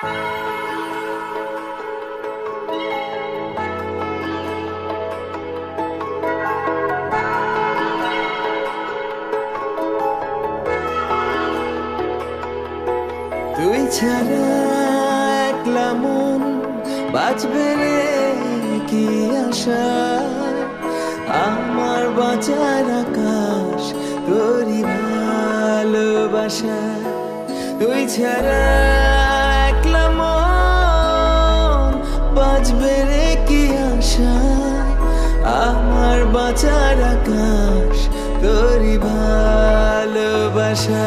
তুই ছাড়া একলা মন বাঁচবে রে কি আশা, আমার বাঁচার আকাশ তোরই ভালোবাসা। তুই ছাড়া একলা মন বাঁচবে রে কি আশা, আমার বাঁচার আকাশ তোরই ভালোবাসা।